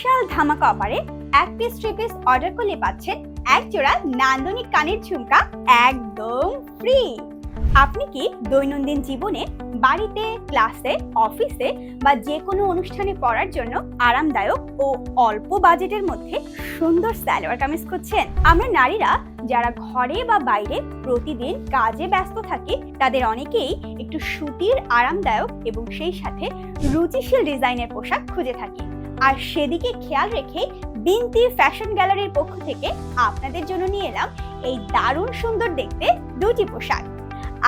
বিশাল ধামাকা অফারে এক পিস থ্রি পিস অর্ডার করলে পাচ্ছেন এক জোড়া নান্দনিক কানের ঝুমকা একদম ফ্রি। আপনি কি দৈনন্দিন জীবনে বাড়িতে, ক্লাসে, অফিসে বা যে কোনো অনুষ্ঠানে পরার জন্য আরামদায়ক ও অল্প বাজেটের মধ্যে সুন্দর সালোয়ার কামিজ খুঁজছেন? আমরা নারীরা যারা ঘরে বা বাইরে প্রতিদিন কাজে ব্যস্ত থাকি তাদের অনেকেই একটু সুতির, আরামদায়ক এবং সেই সাথে রুচিশীল ডিজাইনের পোশাক খুঁজে থাকি। আর সেদিকে খেয়াল রেখে বিনতি ফ্যাশন গ্যালারির পক্ষ থেকে আপনাদের জন্য নিয়ে এলাম এই দারুণ সুন্দর দেখতে দুটি পোশাক।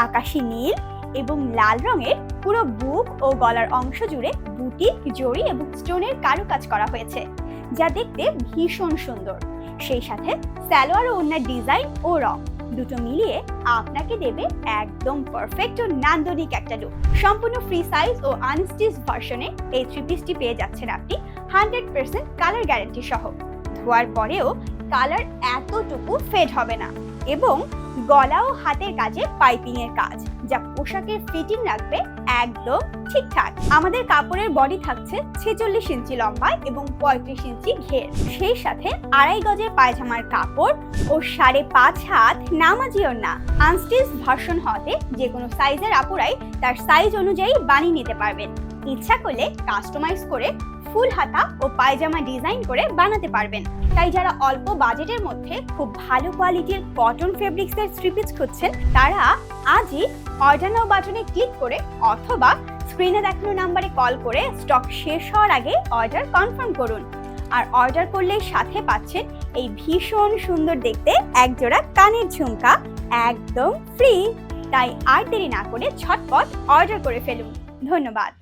আকাশি নীল এবং লাল রঙের পুরো বুক ও গলার অংশ জুড়ে বুটিক, জড়ি এবং স্টোনের কারুকাজ করা হয়েছে, যা দেখতে ভীষণ সুন্দর। সেই সাথে সালোয়ার ও ওড়নার ডিজাইন ও রং দুটো মিলিয়ে আপনাকে দেবে একদম পারফেক্ট ও নান্দনিক একটা লুক। সম্পূর্ণ ফ্রি সাইজ ও আনস্টিচ ভার্সনে এই থ্রি পিসটি পেয়ে যাচ্ছেন আপনি 100% কালার গ্যারান্টি সহ। ধোয়ার পরেও কালার এতটুকু ফেড হবে না এবং গলা ও হাতের কাজে পাইপিং এর কাজ, যা পোশাকের ফিটিং রাখবে একদম ঠিকঠাক। আমাদের কাপড়ের বডি থাকছে 46 ইঞ্চি লম্বা এবং 35 ইঞ্চি ঘের, সেই সাথে 2.5 গজের পায়জামার কাপড় ও 5.5 হাত নামাজি ওড়না। আনস্টিচ ভার্সন হতে যে কোনো সাইজের আপুরাই তার সাইজ অনুযায়ী বানিয়ে নিতে পারবেন। ইচ্ছা করলে কাস্টমাইজ করে ফুল হাতা ও পায়জামা ডিজাইন করে বানাতে পারবেন। তাই যারা অল্প বাজেটের মধ্যে খুব ভালো কোয়ালিটির কটন ফেব্রিক্সের থ্রি পিস খুঁজছেন তারা আজই অর্ডার নাও বাটনে ক্লিক করে অথবা স্ক্রিনে দেখানো নাম্বারে কল করে স্টক শেষ হওয়ার আগে অর্ডার কনফার্ম করুন। আর অর্ডার করলেই সাথে পাচ্ছেন এই ভীষণ সুন্দর দেখতে একজোড়া কানের ঝুমকা একদম ফ্রি। তাই আর দেরি না করে ঝটপট অর্ডার করে ফেলুন। ধন্যবাদ।